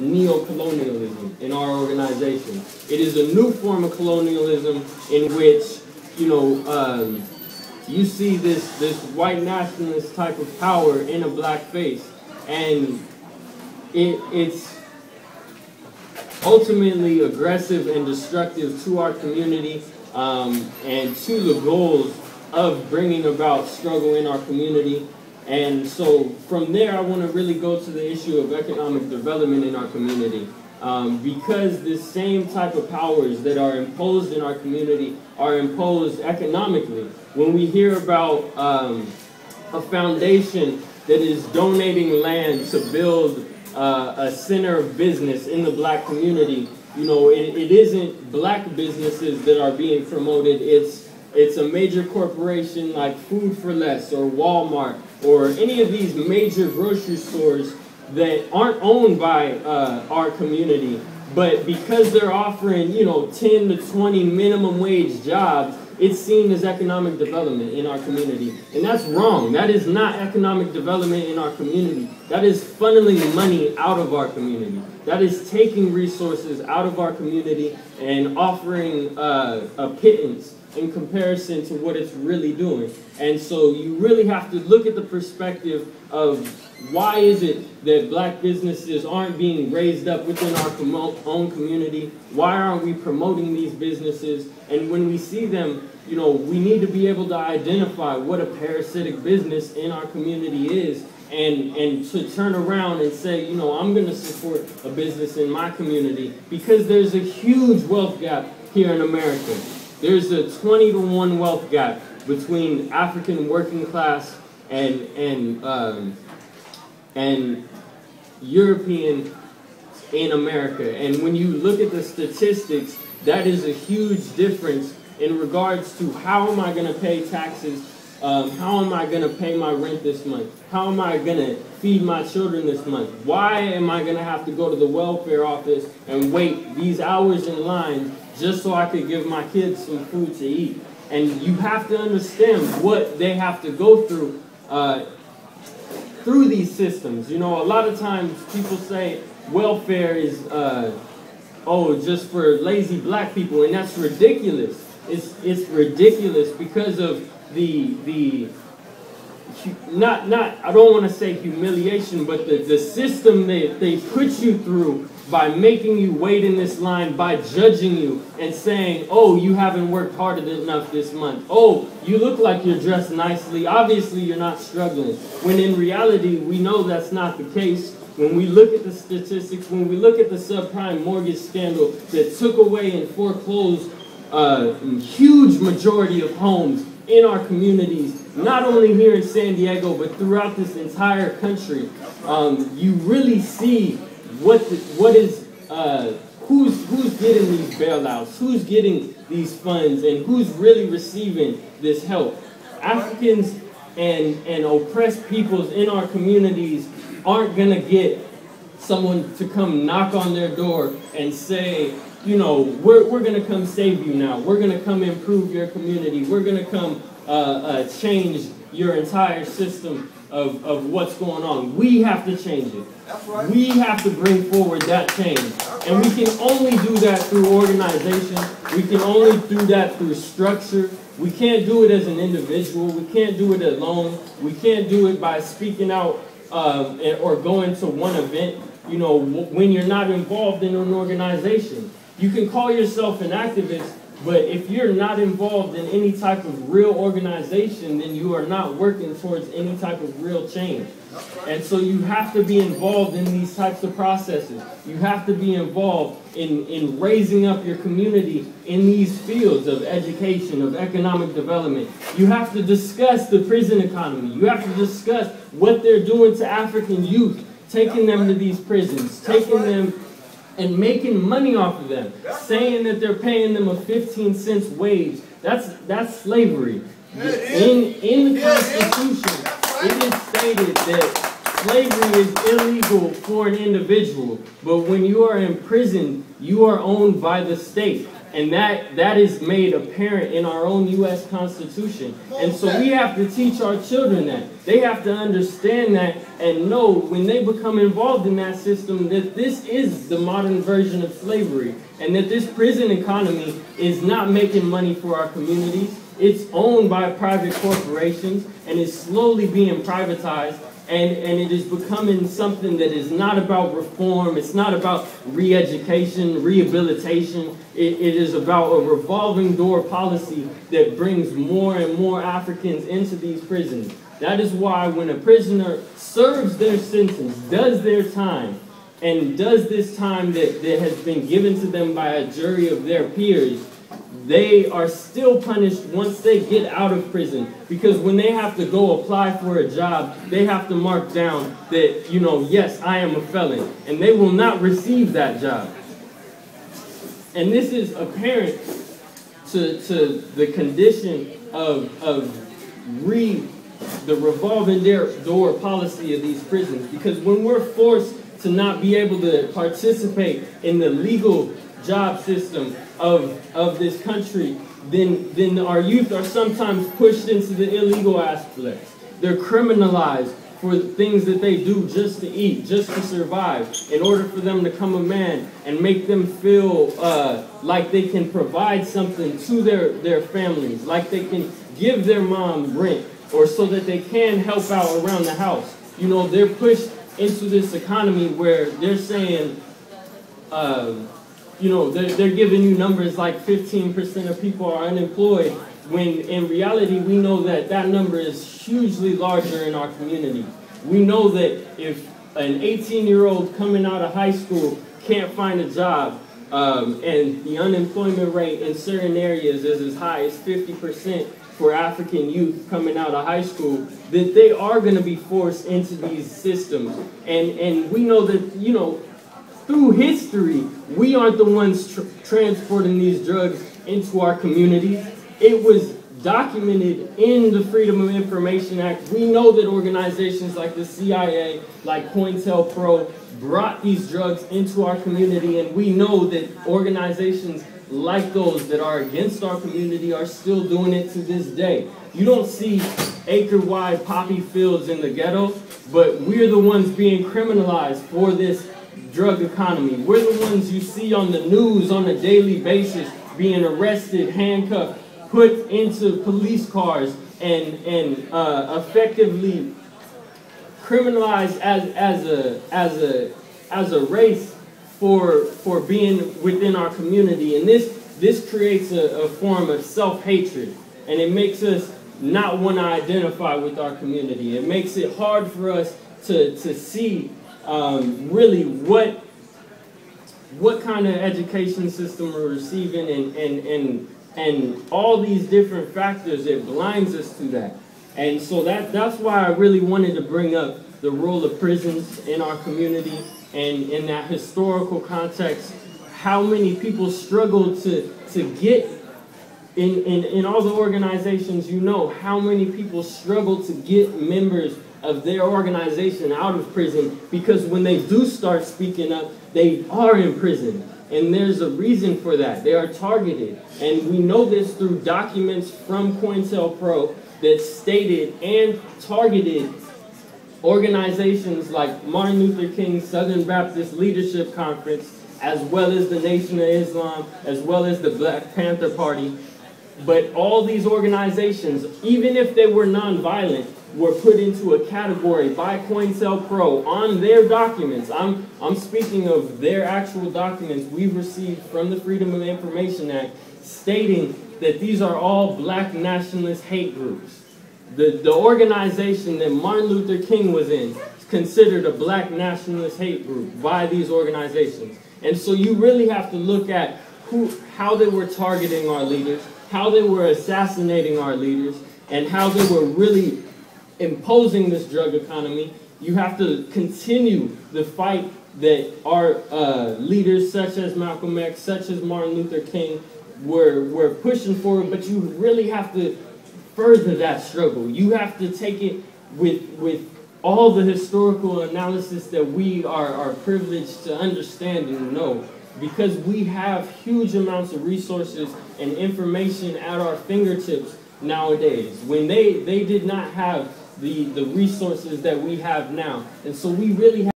neo-colonialism in our organization. It is a new form of colonialism in which, you know, you see this white nationalist type of power in a black face, and it's ultimately aggressive and destructive to our community and to the goals of bringing about struggle in our community. And so from there, I want to really go to the issue of economic development in our community. Because this same type of powers that are imposed in our community are imposed economically. When we hear about a foundation that is donating land to build a center of business in the black community, you know, it isn't black businesses that are being promoted. It's a major corporation like Food for Less or Walmart or any of these major grocery stores that aren't owned by our community, but because they're offering, you know, 10 to 20 minimum wage jobs, it's seen as economic development in our community. And that's wrong. That is not economic development in our community. That is funneling money out of our community. That is taking resources out of our community and offering a pittance in comparison to what it's really doing. And so you really have to look at the perspective of why is it that black businesses aren't being raised up within our own community? Why aren't we promoting these businesses? And when we see them, you know, we need to be able to identify what a parasitic business in our community is and to turn around and say, you know, I'm going to support a business in my community because there's a huge wealth gap here in America. There's a 20-to-1 wealth gap between African working class and European in America. And when you look at the statistics, that is a huge difference in regards to how am I going to pay taxes, how am I going to pay my rent this month, how am I going to feed my children this month, why am I going to have to go to the welfare office and wait these hours in line just so I could give my kids some food to eat. And you have to understand what they have to go through these systems. You know, a lot of times people say welfare is, just for lazy black people, and that's ridiculous. It's ridiculous because of the I don't want to say humiliation, but the system that they put you through by making you wait in this line, by judging you and saying, oh, you haven't worked hard enough this month. Oh, you look like you're dressed nicely. Obviously, you're not struggling. When in reality, we know that's not the case. When we look at the statistics, when we look at the subprime mortgage scandal that took away and foreclosed a huge majority of homes in our communities, not only here in San Diego, but throughout this entire country, you really see who's getting these bailouts, who's getting these funds, and who's really receiving this help. Africans and oppressed peoples in our communities aren't going to get someone to come knock on their door and say, you know, we're going to come save you now. We're going to come improve your community. We're going to come change your entire system of what's going on. We have to change it. That's right. We have to bring forward that change. And we can only do that through organization. We can only do that through structure. We can't do it as an individual. We can't do it alone. We can't do it by speaking out or going to one event, you know, when you're not involved in an organization. You can call yourself an activist, but if you're not involved in any type of real organization, then you are not working towards any type of real change. And so you have to be involved in these types of processes. You have to be involved in raising up your community in these fields of education, of economic development. You have to discuss the prison economy. You have to discuss what they're doing to African youth, taking them to these prisons, taking them and making money off of them, saying that they're paying them a 15-cent wage. That's slavery. In the Constitution, it is stated that, slavery is illegal for an individual, but when you are in prison, you are owned by the state. And that is made apparent in our own U.S. Constitution. And so we have to teach our children that. They have to understand that and know when they become involved in that system that this is the modern version of slavery and that this prison economy is not making money for our communities. It's owned by private corporations and is slowly being privatized. And it is becoming something that is not about reform. It's not about re-education, rehabilitation. It is about a revolving door policy that brings more and more Africans into these prisons. That is why when a prisoner serves their sentence, does their time, and does this time that has been given to them by a jury of their peers, they are still punished once they get out of prison, because when they have to go apply for a job, they have to mark down that, you know, yes, I am a felon, and they will not receive that job. And this is apparent to the condition of the revolving door policy of these prisons, because when we're forced to not be able to participate in the legal job system of this country, then our youth are sometimes pushed into the illegal aspects. They're criminalized for things that they do just to eat, just to survive, in order for them to become a man and make them feel like they can provide something to their families, like they can give their mom rent, or so that they can help out around the house. You know, they're pushed into this economy where they're saying, you know, they're giving you numbers like 15% of people are unemployed, when in reality we know that that number is hugely larger in our community. We know that if an 18-year-old coming out of high school can't find a job, and the unemployment rate in certain areas is as high as 50% for African youth coming out of high school, that they are going to be forced into these systems. And we know that, you know, through history, we aren't the ones transporting these drugs into our communities. It was documented in the Freedom of Information Act. We know that organizations like the CIA, like COINTELPRO, brought these drugs into our community, and we know that organizations like those that are against our community are still doing it to this day. You don't see acre-wide poppy fields in the ghetto, but we're the ones being criminalized for this drug economy. We're the ones you see on the news on a daily basis being arrested, handcuffed, put into police cars, and effectively criminalized as a race for being within our community. And this creates a form of self-hatred, and it makes us not want to identify with our community. It makes it hard for us to see really what kind of education system we're receiving, and all these different factors. It blinds us to that. And so that's why I really wanted to bring up the role of prisons in our community, and in that historical context, how many people struggle to get in all the organizations, you know, how many people struggle to get members of their organization out of prison, because when they do start speaking up, they are in prison. And there's a reason for that. They are targeted. And we know this through documents from COINTELPRO that stated and targeted organizations like Martin Luther King Southern Baptist Leadership Conference, as well as the Nation of Islam, as well as the Black Panther Party. But all these organizations, even if they were nonviolent, were put into a category by COINTELPRO on their documents. I'm speaking of their actual documents we've received from the Freedom of Information Act, stating that these are all black nationalist hate groups. The organization that Martin Luther King was in is considered a black nationalist hate group by these organizations. And so you really have to look at how they were targeting our leaders, how they were assassinating our leaders, and how they were really imposing this drug economy. You have to continue the fight that our leaders such as Malcolm X, such as Martin Luther King were pushing forward, but you really have to further that struggle. You have to take it with all the historical analysis that we are privileged to understand and know, because we have huge amounts of resources and information at our fingertips nowadays, when they did not have the resources that we have now. And so we really have